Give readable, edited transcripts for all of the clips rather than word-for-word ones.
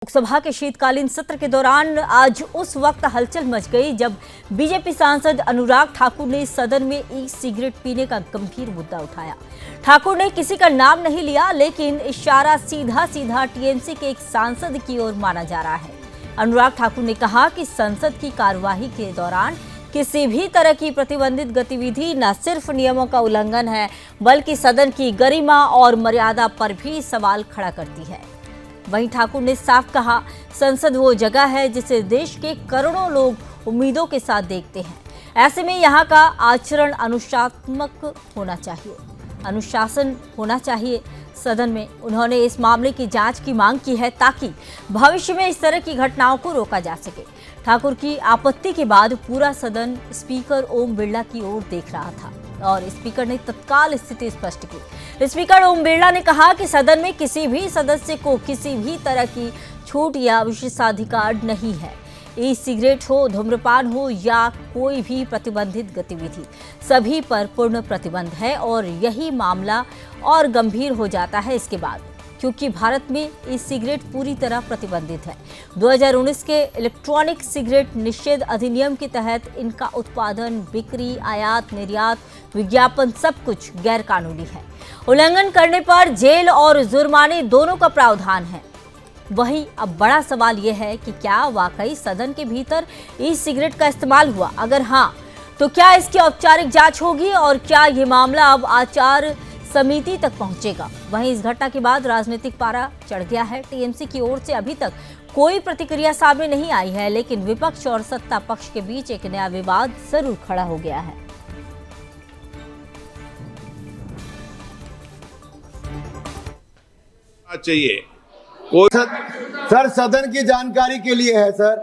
लोकसभा के शीतकालीन सत्र के दौरान आज उस वक्त हलचल मच गई जब बीजेपी सांसद अनुराग ठाकुर ने सदन में ई सिगरेट पीने का गंभीर मुद्दा उठाया। ठाकुर ने किसी का नाम नहीं लिया, लेकिन इशारा सीधा सीधा टीएमसी के एक सांसद की ओर माना जा रहा है। अनुराग ठाकुर ने कहा कि संसद की कार्यवाही के दौरान किसी भी तरह की प्रतिबंधित गतिविधि न सिर्फ नियमों का उल्लंघन है, बल्कि सदन की गरिमा और मर्यादा पर भी सवाल खड़ा करती है। वहीं ठाकुर ने साफ कहा, संसद वो जगह है जिसे देश के करोड़ों लोग उम्मीदों के साथ देखते हैं। ऐसे में यहाँ का आचरण अनुशासनात्मक होना चाहिए, अनुशासन होना चाहिए सदन में। उन्होंने इस मामले की जांच की मांग की है ताकि भविष्य में इस तरह की घटनाओं को रोका जा सके। ठाकुर की आपत्ति के बाद पूरा सदन स्पीकर ओम बिरला की ओर देख रहा था और स्पीकर ने तत्काल स्थिति स्पष्ट की। स्पीकर ओम बिरला ने कहा कि सदन में किसी भी सदस्य को किसी भी तरह की छूट या विशेषाधिकार नहीं है। ई सिगरेट हो, धूम्रपान हो या कोई भी प्रतिबंधित गतिविधि, सभी पर पूर्ण प्रतिबंध है और यही मामला और गंभीर हो जाता है इसके बाद, क्योंकि भारत में ई सिगरेट पूरी तरह प्रतिबंधित है। 2019 के इलेक्ट्रॉनिक सिगरेट निषेध अधिनियम के तहत इनका उत्पादन, बिक्री, आयात, निर्यात, विज्ञापन सब कुछ गैर कानूनी है। उल्लंघन करने पर जेल और जुर्माने दोनों का प्रावधान है। वहीं अब बड़ा सवाल यह है कि क्या वाकई सदन के भीतर ई सिगरेट का इस्तेमाल हुआ? अगर हाँ, तो क्या इसकी औपचारिक जांच होगी और क्या ये मामला अब आचार समिति तक पहुंचेगा? वहीं इस घटना के बाद राजनीतिक पारा चढ़ गया है। टीएमसी की ओर से अभी तक कोई प्रतिक्रिया सामने नहीं आई है, लेकिन विपक्ष और सत्ता पक्ष के बीच एक नया विवाद जरूर खड़ा हो गया है। चाहिए सर सदन की जानकारी के लिए है सर।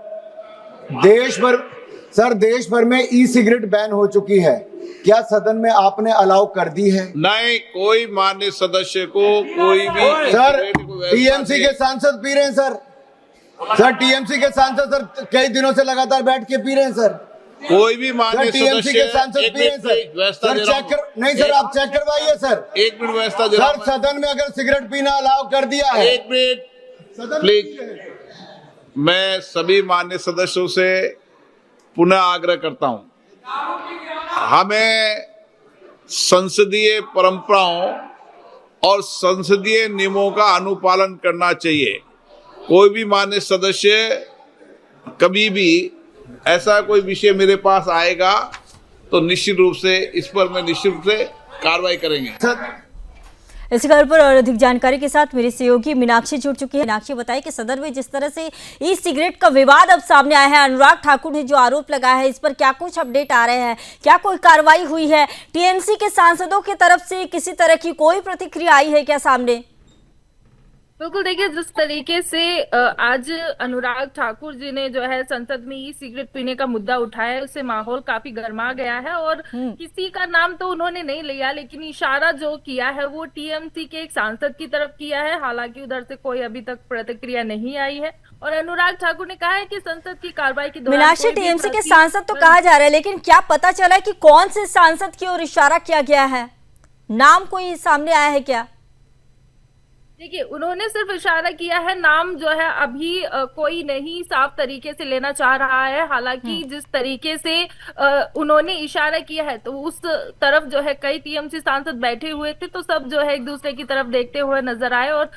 देश भर में ई सिगरेट बैन हो चुकी है। क्या सदन में आपने अलाउ कर दी है? नहीं, कोई मान्य सदस्य को कोई भी सर टीएमसी के सांसद पी रहे हैं सर टीएमसी के सांसद सर कई दिनों से लगातार बैठ के पी रहे हैं सर। कोई भी मान्य टीएमसी के सांसद पी रहे हैं सर चेक कर नहीं सर, आप चेक करवाइए सर। एक मिनट व्यवस्था सर सदन में अगर सिगरेट पीना अलाउ कर दिया है, एक मिनट प्लीज। मैं सभी मान्य सदस्यों से पुनः आग्रह करता हूं, हमें संसदीय परंपराओं और संसदीय नियमों का अनुपालन करना चाहिए। कोई भी मान्य सदस्य कभी भी ऐसा कोई विषय मेरे पास आएगा तो निश्चित रूप से इस पर मैं निश्चित रूप से कार्रवाई करेंगे। इस खबर पर और अधिक जानकारी के साथ मेरे सहयोगी मीनाक्षी जुड़ चुकी है। मीनाक्षी, बताइए कि सदन में जिस तरह से ई सिगरेट का विवाद अब सामने आया है, अनुराग ठाकुर ने जो आरोप लगाया है, इस पर क्या कुछ अपडेट आ रहे हैं? क्या कोई कार्रवाई हुई है? टीएमसी के सांसदों की तरफ से किसी तरह की कोई प्रतिक्रिया आई है क्या सामने? बिल्कुल, देखिए जिस तरीके से आज अनुराग ठाकुर जी ने जो है संसद में ई सिगरेट पीने का मुद्दा उठाया है, उससे माहौल काफी गर्मा गया है और किसी का नाम तो उन्होंने नहीं लिया, लेकिन इशारा जो किया है वो टीएमसी के एक सांसद की तरफ किया है। हालांकि उधर से कोई अभी तक प्रतिक्रिया नहीं आई है और अनुराग ठाकुर ने कहा है कि संसद की कार्रवाई के दौरान मीनाक्षी, टीएमसी के सांसद तो कहा जा रहा है, लेकिन क्या पता चला है कि कौन से सांसद की ओर इशारा किया गया है? नाम कोई सामने आया है क्या? देखिए, उन्होंने सिर्फ इशारा किया है, नाम जो है अभी कोई नहीं साफ तरीके से लेना चाह रहा है। हालांकि जिस तरीके से उन्होंने इशारा किया है तो उस तरफ जो है कई टीएमसी सांसद बैठे हुए थे, तो सब जो है एक दूसरे की तरफ देखते हुए नजर आए और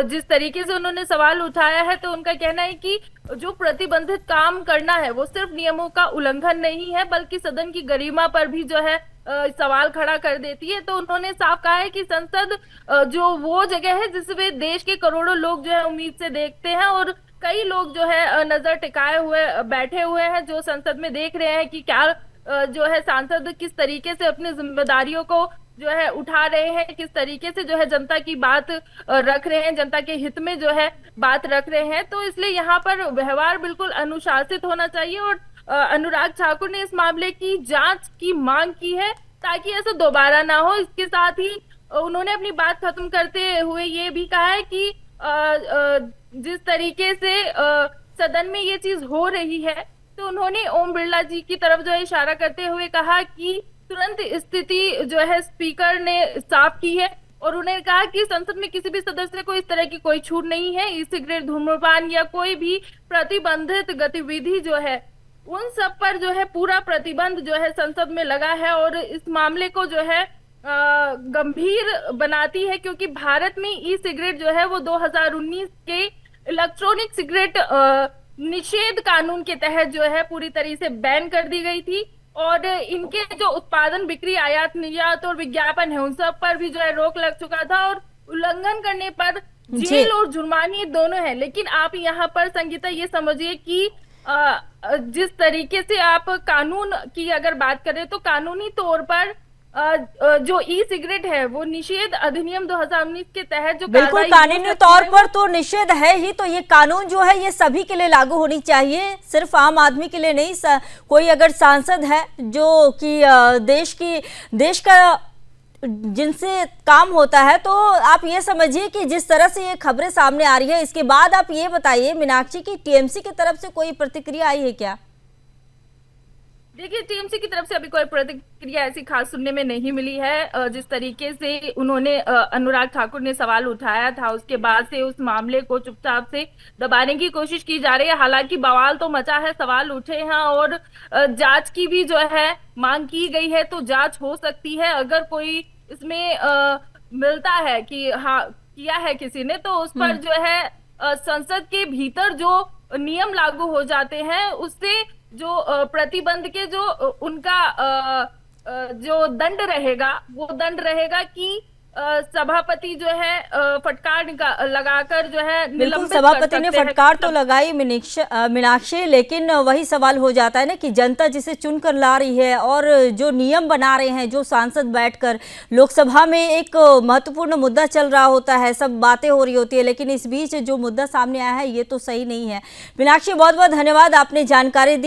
जिस तरीके से उन्होंने सवाल उठाया है तो उनका कहना है कि जो प्रतिबंधित काम करना है वो सिर्फ नियमों का उल्लंघन नहीं है, बल्कि सदन की गरिमा पर भी जो है सवाल खड़ा कर देती है। तो उन्होंने साफ कहा है कि संसद जो वो जगह है जिसमें देश के करोड़ों लोग जो है उम्मीद से देखते हैं और कई लोग जो है नजर टिकाए हुए बैठे हुए हैं, जो संसद में देख रहे हैं कि क्या जो है सांसद किस तरीके से अपनी जिम्मेदारियों को जो है उठा रहे हैं, किस तरीके से जो है जनता की बात रख रहे हैं, जनता के हित में जो है बात रख रहे हैं। तो इसलिए यहाँ पर व्यवहार बिल्कुल अनुशासित होना चाहिए और अनुराग ठाकुर ने इस मामले की जांच की मांग की है ताकि ऐसा दोबारा ना हो। इसके साथ ही उन्होंने अपनी बात खत्म करते हुए ये भी कहा है कि जिस तरीके से सदन में ये चीज हो रही है, तो उन्होंने ओम बिरला जी की तरफ जो है इशारा करते हुए कहा कि तुरंत स्थिति जो है स्पीकर ने साफ की है और उन्होंने कहा कि संसद में किसी भी सदस्य को इस तरह की कोई छूट नहीं है। ई सिगरेट, धूम्रपान या कोई भी प्रतिबंधित गतिविधि जो है उन सब पर जो है पूरा प्रतिबंध जो है संसद में लगा है और इस मामले को जो है गंभीर बनाती है, क्योंकि भारत में ई सिगरेट जो है वो 2019 के इलेक्ट्रॉनिक सिगरेट निषेध कानून के तहत जो है पूरी तरीके से बैन कर दी गई थी और इनके जो उत्पादन, बिक्री, आयात, निर्यात और विज्ञापन है उन सब पर भी जो है रोक लग चुका था और उल्लंघन करने पर जेल और जुर्माने दोनों है। लेकिन आप यहाँ पर संगीता ये समझिए कि जिस तरीके से आप कानून की अगर बात करें तो कानूनी तौर पर जो ई सिगरेट है वो निषेध अधिनियम 2019 के तहत जो बिल्कुल कानूनी तौर पर तो निषेध है ही, तो ये कानून जो है ये सभी के लिए लागू होनी चाहिए, सिर्फ आम आदमी के लिए नहीं। कोई अगर सांसद है जो कि देश का जिनसे काम होता है, तो आप ये समझिए कि जिस तरह से ये खबरें सामने आ रही है, इसके बाद आप ये बताइए मीनाक्षी की टीएमसी की तरफ से कोई प्रतिक्रिया आई है क्या? देखिए, टीएमसी की तरफ से अभी कोई प्रतिक्रिया ऐसी खास सुनने में नहीं मिली है। जिस तरीके से उन्होंने अनुराग ठाकुर ने सवाल उठाया था उसके बाद से उस मामले को चुपचाप से दबाने की कोशिश की जा रही है। हालांकि बवाल तो मचा है, सवाल उठे हैं और जांच की भी जो है मांग की गई है, तो जांच हो सकती है। अगर कोई इसमें मिलता है कि हाँ किया है किसी ने, तो उस पर जो है संसद के भीतर जो नियम लागू हो जाते हैं उससे जो प्रतिबंध के जो उनका जो दंड रहेगा वो दंड रहेगा कि सभापति जो है फटकार लगाकर जो है बिल्कुल सभापति ने फटकार तो लगाई मीनाक्षी, लेकिन वही सवाल हो जाता है ना कि जनता जिसे चुनकर ला रही है और जो नियम बना रहे हैं, जो सांसद बैठकर लोकसभा में एक महत्वपूर्ण मुद्दा चल रहा होता है, सब बातें हो रही होती है, लेकिन इस बीच जो मुद्दा सामने आया है ये तो सही नहीं है। मीनाक्षी, बहुत बहुत धन्यवाद, आपने जानकारी दी।